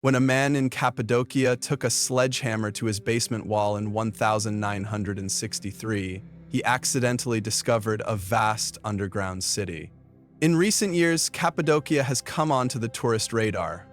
when a man in Cappadocia took a sledgehammer to his basement wall in 1963, he accidentally discovered a vast underground city. In recent years, Cappadocia has come onto the tourist radar.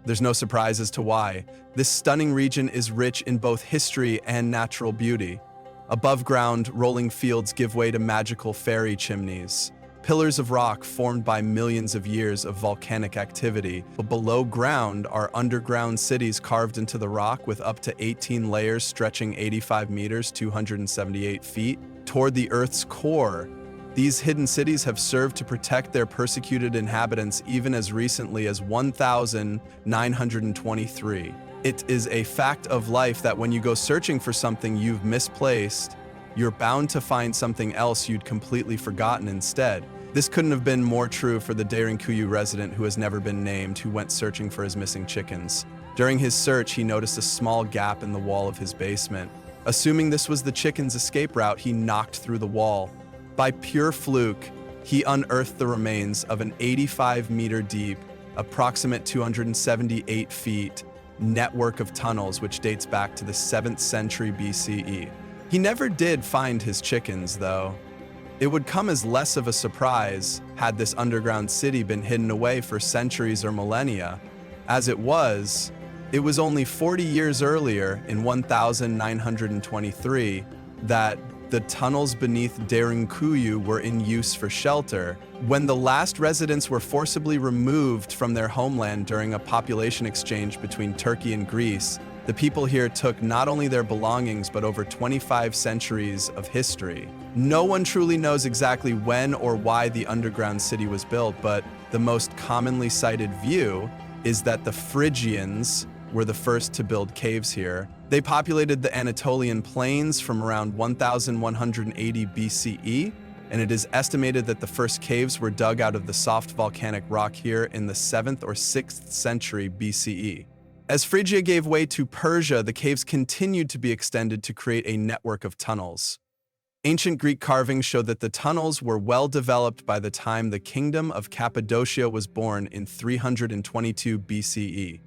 There's no surprise as to why. This stunning region is rich in both history and natural beauty. Above ground, rolling fields give way to magical fairy chimneys, pillars of rock formed by millions of years of volcanic activity. But below ground are underground cities carved into the rock with up to 18 layers stretching 85 meters, 278 feet, toward the Earth's core. These hidden cities have served to protect their persecuted inhabitants even as recently as 1923. It is a fact of life that when you go searching for something you've misplaced, you're bound to find something else you'd completely forgotten instead. This couldn't have been more true for the Derinkuyu resident who has never been named, who went searching for his missing chickens. During his search, he noticed a small gap in the wall of his basement. Assuming this was the chickens' escape route, he knocked through the wall. By pure fluke, he unearthed the remains of an 85-meter deep, approximate 278 feet, network of tunnels which dates back to the 7th century BCE. He never did find his chickens, though. It would come as less of a surprise had this underground city been hidden away for centuries or millennia. As it was only 40 years earlier, in 1923, that the tunnels beneath Derinkuyu were in use for shelter. When the last residents were forcibly removed from their homeland during a population exchange between Turkey and Greece, the people here took not only their belongings but over 25 centuries of history. No one truly knows exactly when or why the underground city was built, but the most commonly cited view is that the Phrygians were the first to build caves here. They populated the Anatolian plains from around 1180 BCE, and it is estimated that the first caves were dug out of the soft volcanic rock here in the 7th or 6th century BCE. As Phrygia gave way to Persia, the caves continued to be extended to create a network of tunnels. Ancient Greek carvings show that the tunnels were well developed by the time the kingdom of Cappadocia was born in 322 BCE.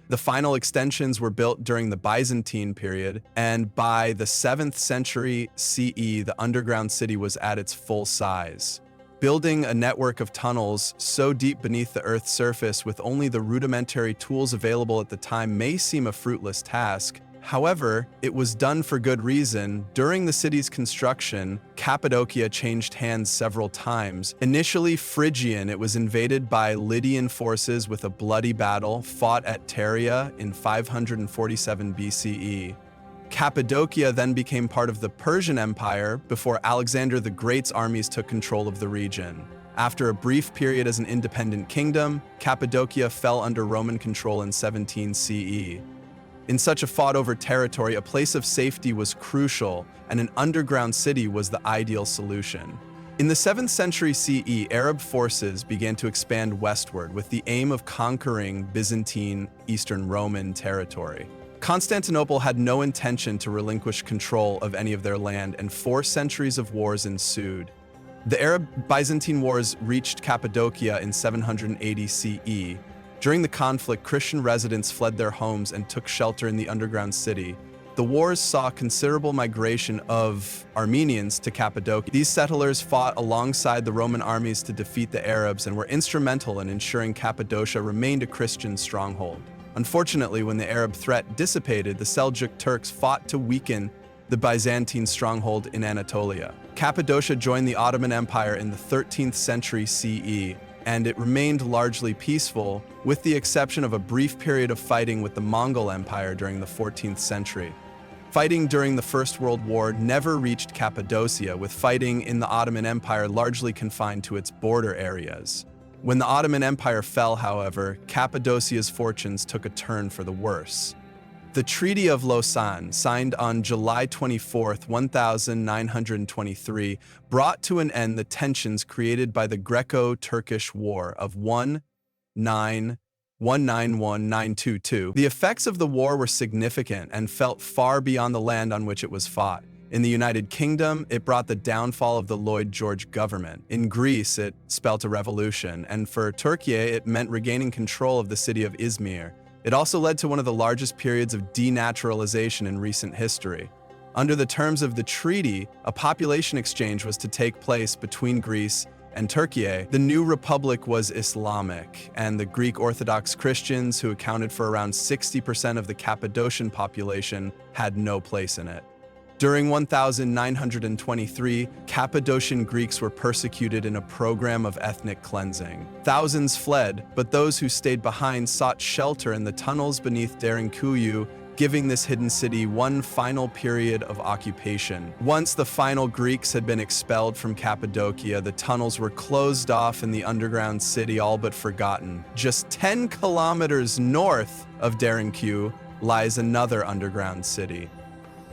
The final extensions were built during the Byzantine period, and by the 7th century CE, the underground city was at its full size. Building a network of tunnels so deep beneath the Earth's surface with only the rudimentary tools available at the time may seem a fruitless task. However, it was done for good reason. During the city's construction, Cappadocia changed hands several times. Initially Phrygian, it was invaded by Lydian forces with a bloody battle fought at Pteria in 547 BCE. Cappadocia then became part of the Persian Empire before Alexander the Great's armies took control of the region. After a brief period as an independent kingdom, Cappadocia fell under Roman control in 17 CE. In such a fought-over territory, a place of safety was crucial, and an underground city was the ideal solution. In the 7th century CE, Arab forces began to expand westward with the aim of conquering Byzantine, Eastern Roman territory. Constantinople had no intention to relinquish control of any of their land, and 4 centuries of wars ensued. The Arab-Byzantine Wars reached Cappadocia in 780 CE. During the conflict, Christian residents fled their homes and took shelter in the underground city. The wars saw considerable migration of Armenians to Cappadocia. These settlers fought alongside the Roman armies to defeat the Arabs and were instrumental in ensuring Cappadocia remained a Christian stronghold. Unfortunately, when the Arab threat dissipated, the Seljuk Turks fought to weaken the Byzantine stronghold in Anatolia. Cappadocia joined the Ottoman Empire in the 13th century CE, and it remained largely peaceful, with the exception of a brief period of fighting with the Mongol Empire during the 14th century. Fighting during the First World War never reached Cappadocia, with fighting in the Ottoman Empire largely confined to its border areas. When the Ottoman Empire fell, however, Cappadocia's fortunes took a turn for the worse. The Treaty of Lausanne, signed on July 24, 1923, brought to an end the tensions created by the Greco-Turkish War of 1911-1922. The effects of the war were significant and felt far beyond the land on which it was fought. In the United Kingdom, it brought the downfall of the Lloyd George government. In Greece, it spelt a revolution, and for Turkey, it meant regaining control of the city of Izmir. It also led to one of the largest periods of denaturalization in recent history. Under the terms of the treaty, a population exchange was to take place between Greece and Turkey. The new republic was Islamic, and the Greek Orthodox Christians, who accounted for around 60% of the Cappadocian population, had no place in it. During 1923, Cappadocian Greeks were persecuted in a program of ethnic cleansing. Thousands fled, but those who stayed behind sought shelter in the tunnels beneath Derinkuyu, giving this hidden city one final period of occupation. Once the final Greeks had been expelled from Cappadocia, the tunnels were closed off and the underground city all but forgotten. Just 10 kilometers north of Derinkuyu lies another underground city.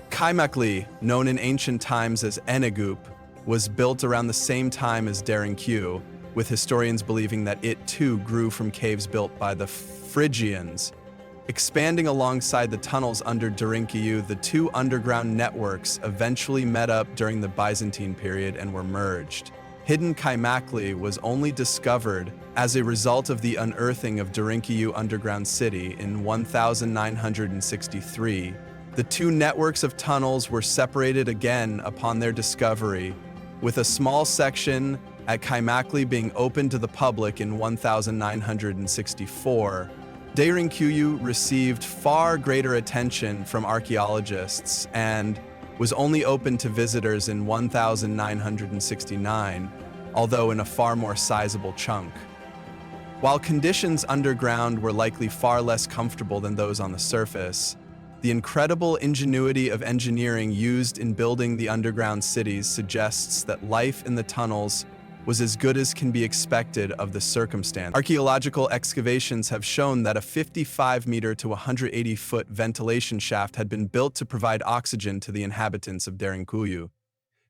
Kaymakli, known in ancient times as Enegup, was built around the same time as Derinkuyu, with historians believing that it too grew from caves built by the Phrygians. Expanding alongside the tunnels under Derinkuyu, the two underground networks eventually met up during the Byzantine period and were merged. Hidden Kaymakli was only discovered as a result of the unearthing of Derinkuyu underground city in 1963. The two networks of tunnels were separated again upon their discovery, with a small section at Kaymakli being opened to the public in 1964. Derinkuyu received far greater attention from archaeologists and was only open to visitors in 1969, although in a far more sizable chunk. While conditions underground were likely far less comfortable than those on the surface, the incredible ingenuity of engineering used in building the underground cities suggests that life in the tunnels was as good as can be expected of the circumstance. Archaeological excavations have shown that a 55-meter to 180-foot ventilation shaft had been built to provide oxygen to the inhabitants of Derinkuyu.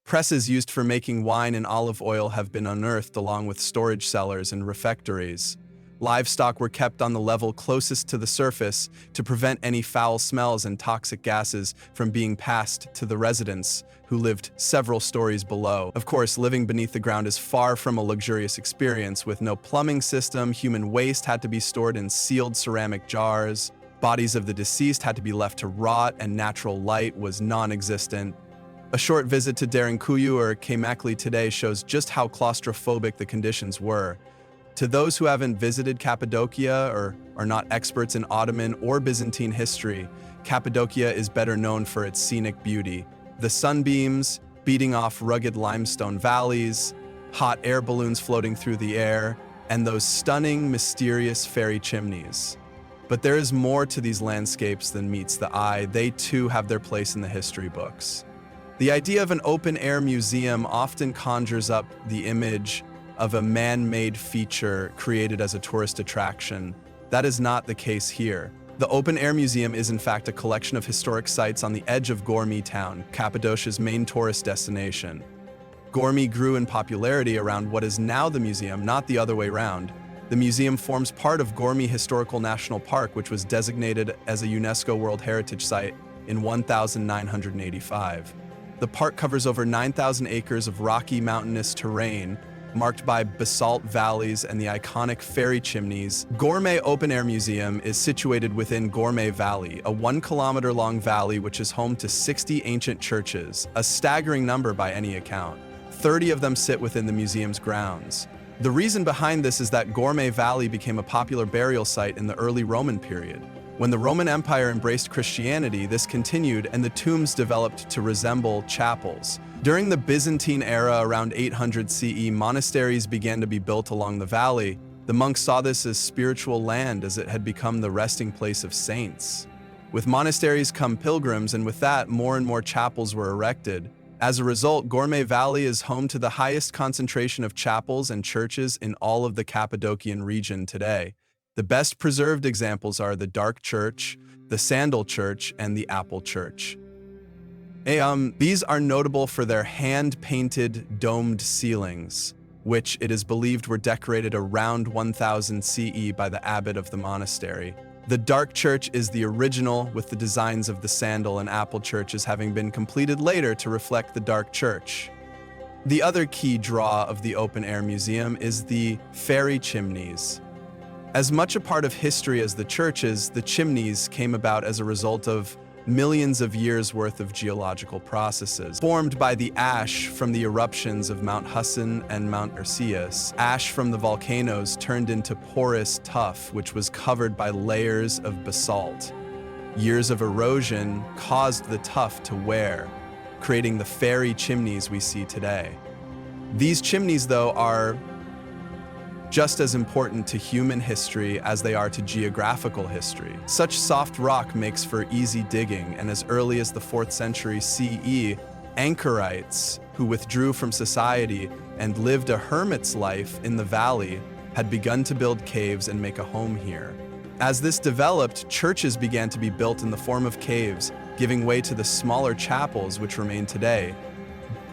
Presses used for making wine and olive oil have been unearthed along with storage cellars and refectories. Livestock were kept on the level closest to the surface to prevent any foul smells and toxic gases from being passed to the residents who lived several stories below. Of course, living beneath the ground is far from a luxurious experience. With no plumbing system, human waste had to be stored in sealed ceramic jars, bodies of the deceased had to be left to rot, and natural light was non-existent. A short visit to Derinkuyu or Kaymakli today shows just how claustrophobic the conditions were. To those who haven't visited Cappadocia or are not experts in Ottoman or Byzantine history, Cappadocia is better known for its scenic beauty. The sunbeams beating off rugged limestone valleys, hot air balloons floating through the air, and those stunning, mysterious fairy chimneys. But there is more to these landscapes than meets the eye. They too have their place in the history books. The idea of an open-air museum often conjures up the image of a man-made feature created as a tourist attraction. That is not the case here. The open-air museum is in fact a collection of historic sites on the edge of Gormi town, Cappadocia's main tourist destination. Gormi grew in popularity around what is now the museum, not the other way around. The museum forms part of Gormi Historical National Park, which was designated as a UNESCO World Heritage Site in 1985. The park covers over 9,000 acres of rocky mountainous terrain, marked by basalt valleys and the iconic fairy chimneys. Gourmet Open Air Museum is situated within Gourmet Valley, a 1-kilometer-long valley which is home to 60 ancient churches, a staggering number by any account. 30 of them sit within the museum's grounds. The reason behind this is that Gourmet Valley became a popular burial site in the early Roman period. When the Roman Empire embraced Christianity, this continued and the tombs developed to resemble chapels. During the Byzantine era around 800 CE, monasteries began to be built along the valley. The monks saw this as spiritual land as it had become the resting place of saints. With monasteries come pilgrims, and with that, more and more chapels were erected. As a result, Gourmet Valley is home to the highest concentration of chapels and churches in all of the Cappadocian region today. The best preserved examples are the Dark Church, the Sandal Church, and the Apple Church. These are notable for their hand-painted domed ceilings, which it is believed were decorated around 1000 CE by the abbot of the monastery. The Dark Church is the original, with the designs of the Sandal and Apple churches having been completed later to reflect the Dark Church. The other key draw of the open-air museum is the fairy chimneys. As much a part of history as the churches, the chimneys came about as a result of millions of years worth of geological processes. Formed by the ash from the eruptions of Mount Hussein and Mount Erciyes, ash from the volcanoes turned into porous tuff which was covered by layers of basalt. Years of erosion caused the tuff to wear, creating the fairy chimneys we see today. These chimneys, though, are just as important to human history as they are to geographical history. Such soft rock makes for easy digging, and as early as the 4th century CE, anchorites, who withdrew from society and lived a hermit's life in the valley, had begun to build caves and make a home here. As this developed, churches began to be built in the form of caves, giving way to the smaller chapels which remain today.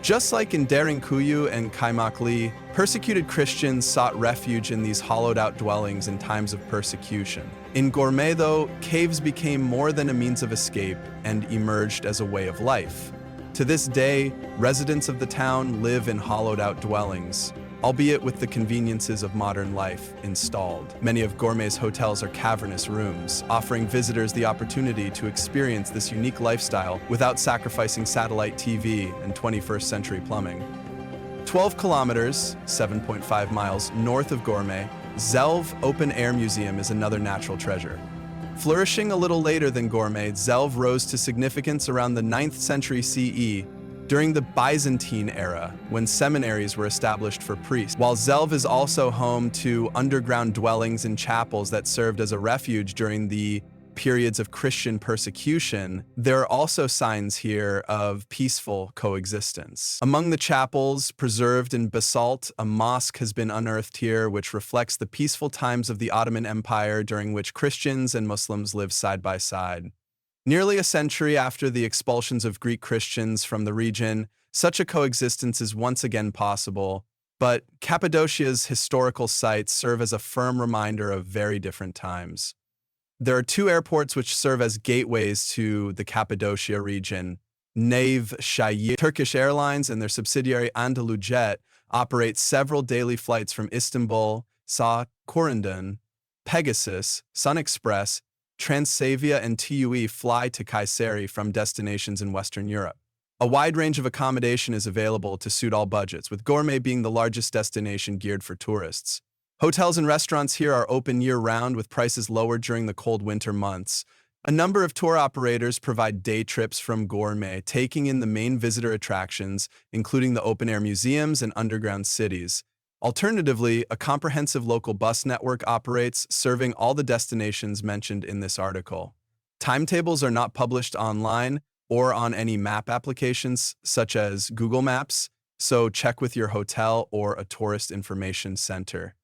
Just like in Derinkuyu and Kaymakli, persecuted Christians sought refuge in these hollowed-out dwellings in times of persecution. In Gourmet, though, caves became more than a means of escape and emerged as a way of life. To this day, residents of the town live in hollowed-out dwellings, albeit with the conveniences of modern life installed. Many of Gourmet's hotels are cavernous rooms, offering visitors the opportunity to experience this unique lifestyle without sacrificing satellite TV and 21st century plumbing. 12 kilometers, 7.5 miles north of Gourmet, Zelv Open Air Museum is another natural treasure. Flourishing a little later than Gourmet, Zelv rose to significance around the 9th century CE, during the Byzantine era, when seminaries were established for priests. While Zelv is also home to underground dwellings and chapels that served as a refuge during the periods of Christian persecution, there are also signs here of peaceful coexistence. Among the chapels preserved in basalt, a mosque has been unearthed here, which reflects the peaceful times of the Ottoman Empire during which Christians and Muslims lived side by side. Nearly a century after the expulsions of Greek Christians from the region, such a coexistence is once again possible, but Cappadocia's historical sites serve as a firm reminder of very different times. There are 2 airports which serve as gateways to the Cappadocia region. Nevşehir Turkish Airlines and their subsidiary Anadolujet operate several daily flights from Istanbul, Sa Corendon, Pegasus, Sun Express, Transavia and TUI fly to Kayseri from destinations in Western Europe. A wide range of accommodation is available to suit all budgets, with Gourmet being the largest destination geared for tourists. Hotels and restaurants here are open year-round, with prices lowered during the cold winter months. A number of tour operators provide day trips from Gourmet, taking in the main visitor attractions, including the open-air museums and underground cities. Alternatively, a comprehensive local bus network operates, serving all the destinations mentioned in this article. Timetables are not published online or on any map applications, such as Google Maps, so check with your hotel or a tourist information center.